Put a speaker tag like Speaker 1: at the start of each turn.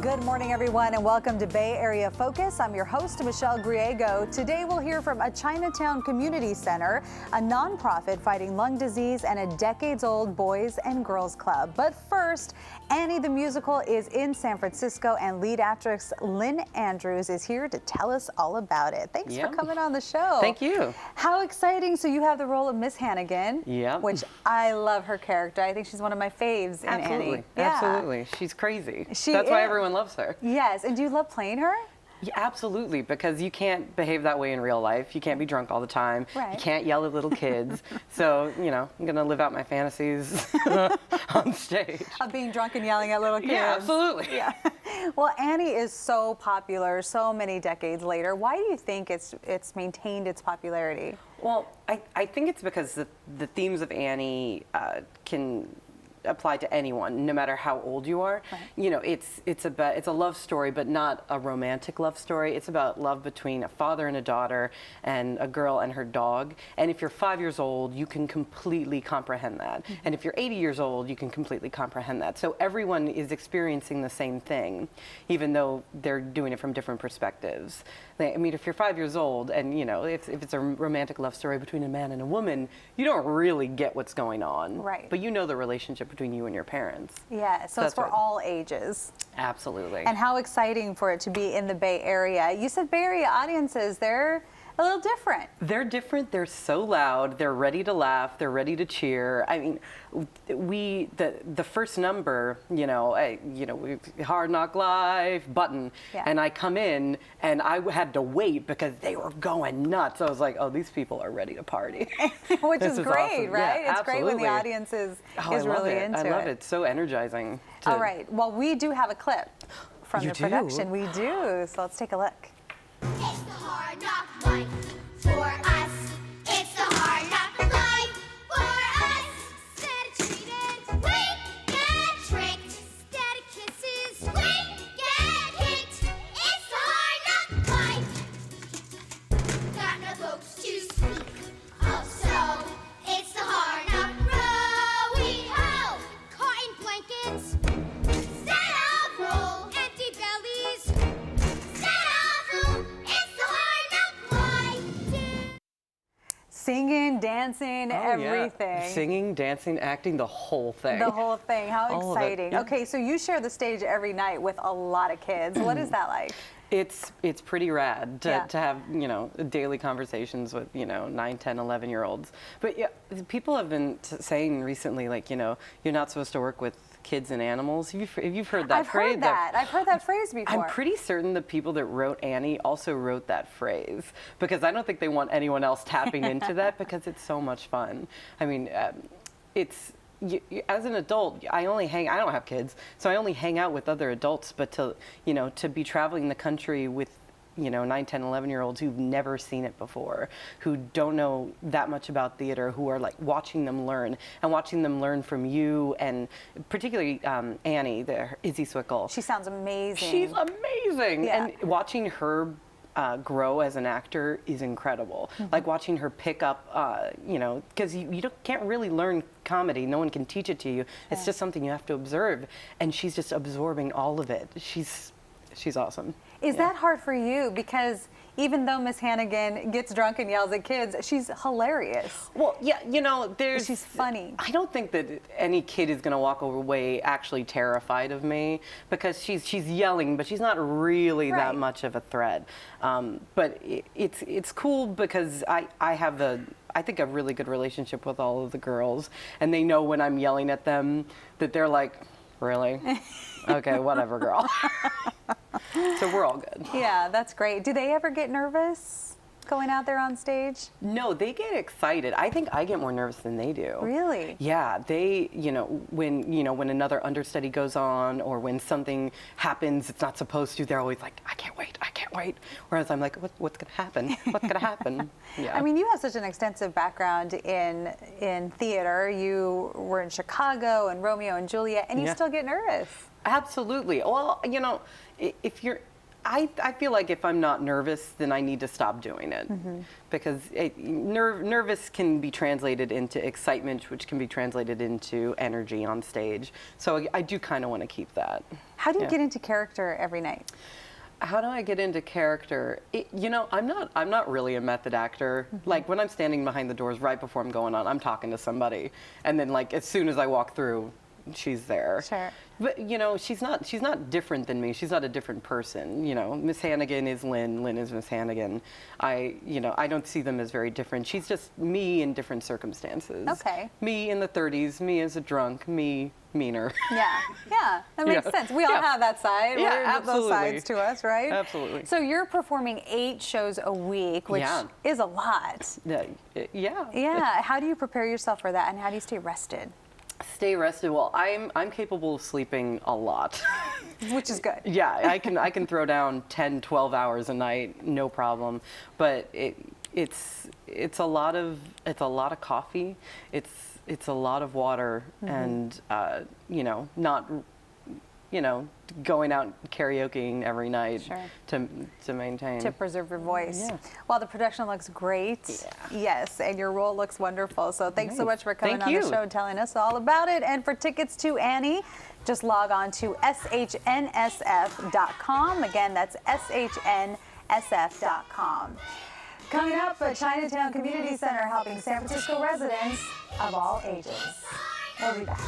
Speaker 1: Good morning, everyone, and welcome to Bay Area Focus. I'm your host, Michelle Griego. Today, we'll hear from a Chinatown Community Center, a nonprofit fighting lung disease, and a decades-old Boys and Girls Club. But first, Annie the Musical is in San Francisco, and lead actress Lynn Andrews is here to tell us all about it. Thanks for coming on the show.
Speaker 2: Thank you.
Speaker 1: How exciting. So you have the role of Miss Hannigan, which I love her character. I think she's one of my faves in Annie.
Speaker 2: Absolutely. She's crazy. That's why everyone loves her.
Speaker 1: Yes, and do you love playing her?
Speaker 2: Yeah, absolutely, because you can't behave that way in real life. You can't be drunk all the time.
Speaker 1: Right.
Speaker 2: You can't yell at little kids. So, you know, I'm going to live out my fantasies on stage.
Speaker 1: Of being drunk and yelling at little kids.
Speaker 2: Yeah, absolutely.
Speaker 1: Yeah. Well, Annie is so popular so many decades later. Why do you think it's maintained its popularity?
Speaker 2: Well, I think it's because the themes of Annie can apply to anyone, no matter how old you are.
Speaker 1: Right.
Speaker 2: You know, it's a love story, but not a romantic love story. It's about love between a father and a daughter, and a girl and her dog. And if you're 5 years old, you can completely comprehend that. Mm-hmm. And if you're 80 years old, you can completely comprehend that. So everyone is experiencing the same thing, even though they're doing it from different perspectives. I mean, if you're 5 years old, and you know, if it's a romantic love story between a man and a woman, you don't really get what's going on.
Speaker 1: Right.
Speaker 2: But you know the relationship between you and your parents.
Speaker 1: Yeah, so it's for all ages.
Speaker 2: Absolutely.
Speaker 1: And how exciting for it to be in the Bay Area. You said Bay Area audiences, they're a little different. They're
Speaker 2: different. They're so loud. They're ready to laugh. They're ready to cheer. I mean, the first number, we Hard Knock Live button, and I come in and I had to wait because they were going nuts. I was like, oh, these people are ready to party.
Speaker 1: Which is great,
Speaker 2: awesome.
Speaker 1: right?
Speaker 2: Yeah,
Speaker 1: it's great when the audience is really into it.
Speaker 2: I love it. It's so energizing.
Speaker 1: All right. Well, we do have a clip from the production. We do. So let's take a look.
Speaker 3: It's the hard knock life for us. It's the hard knock life for us. Instead of treated, we get tricked. Instead of kisses, we get hit. It's the hard knock life. Got no folks to speak of, so it's the hard knock row. We ho, cotton blankets. Instead of roll, empty bellies.
Speaker 1: Singing, dancing, everything.
Speaker 2: Yeah. Singing, dancing, acting, the whole thing.
Speaker 1: The whole thing. How exciting.
Speaker 2: Yeah.
Speaker 1: Okay, so you share the stage every night with a lot of kids. What is that like?
Speaker 2: It's pretty rad to have, daily conversations with, 9, 10, 11-year-olds. But yeah, people have been saying recently, like, you're not supposed to work with kids and animals. You've heard that phrase?
Speaker 1: I've heard that phrase before.
Speaker 2: I'm pretty certain the people that wrote Annie also wrote that phrase, because I don't think they want anyone else tapping into that, because it's so much fun. I mean, as an adult, I don't have kids, so I only hang out with other adults, but to be traveling the country with 9, 10, 11-year-olds who've never seen it before, who don't know that much about theater, who are like watching them learn from you, and particularly Annie, Izzy Swickle.
Speaker 1: She sounds amazing.
Speaker 2: She's amazing. Yeah. And watching her grow as an actor is incredible. Mm-hmm. Like watching her pick up, because you can't really learn comedy. No one can teach it to you. It's just something you have to observe. And she's just absorbing all of it. She's awesome.
Speaker 1: Is that hard for you? Because even though Miss Hannigan gets drunk and yells at kids, she's hilarious.
Speaker 2: Well, yeah,
Speaker 1: she's funny.
Speaker 2: I don't think that any kid is going to walk away actually terrified of me, because she's yelling, but she's not really that much of a threat. But it's cool because I have I think a really good relationship with all of the girls, and they know when I'm yelling at them that they're like, really? Okay, whatever, girl. So we're all good.
Speaker 1: Yeah, that's great. Do they ever get nervous going out there on stage?
Speaker 2: No, they get excited. I think I get more nervous than they do.
Speaker 1: Really?
Speaker 2: Yeah, they, when another understudy goes on, or when something happens it's not supposed to, they're always like, I can't wait. Whereas I'm like, what's gonna happen? What's gonna happen? Yeah.
Speaker 1: I mean, you have such an extensive background in theater. You were in Chicago and Romeo and Juliet, and you still get nervous.
Speaker 2: Absolutely. Well, I feel like if I'm not nervous, then I need to stop doing it, because nervous can be translated into excitement, which can be translated into energy on stage. So I do kind of want to keep that.
Speaker 1: How do you get into character every night?
Speaker 2: How do I get into character? I'm not really a method actor. Like when I'm standing behind the doors right before I'm going on, I'm talking to somebody, and then like as soon as I walk through, she's there.
Speaker 1: Sure.
Speaker 2: But she's not different than me. She's not a different person. Miss Hannigan is Lynn. Lynn is Miss Hannigan. I don't see them as very different. She's just me in different circumstances.
Speaker 1: Okay.
Speaker 2: Me in the 30s. Me as a drunk. Me meaner.
Speaker 1: Yeah, that makes sense. We all have that side.
Speaker 2: Yeah,
Speaker 1: Those sides to us, right?
Speaker 2: Absolutely.
Speaker 1: So you're performing 8 shows a week, which is a lot.
Speaker 2: Yeah.
Speaker 1: How do you prepare yourself for that, and how do you stay rested?
Speaker 2: Stay rested. Well, I'm capable of sleeping a lot.
Speaker 1: Which is good.
Speaker 2: Yeah, I can throw down 10, 12 hours a night, no problem. But it's a lot of coffee. It's a lot of water, and not going out karaokeing every night to maintain.
Speaker 1: To preserve your voice.
Speaker 2: Yeah.
Speaker 1: Well, the production looks great.
Speaker 2: Yeah.
Speaker 1: Yes, and your role looks wonderful. So thanks so much for coming
Speaker 2: Thank
Speaker 1: on
Speaker 2: you.
Speaker 1: the show and telling us all about it. And for tickets to Annie, just log on to shnsf.com. Again, that's shnsf.com. Coming up, a Chinatown Community Center helping San Francisco residents of all ages. We'll be back.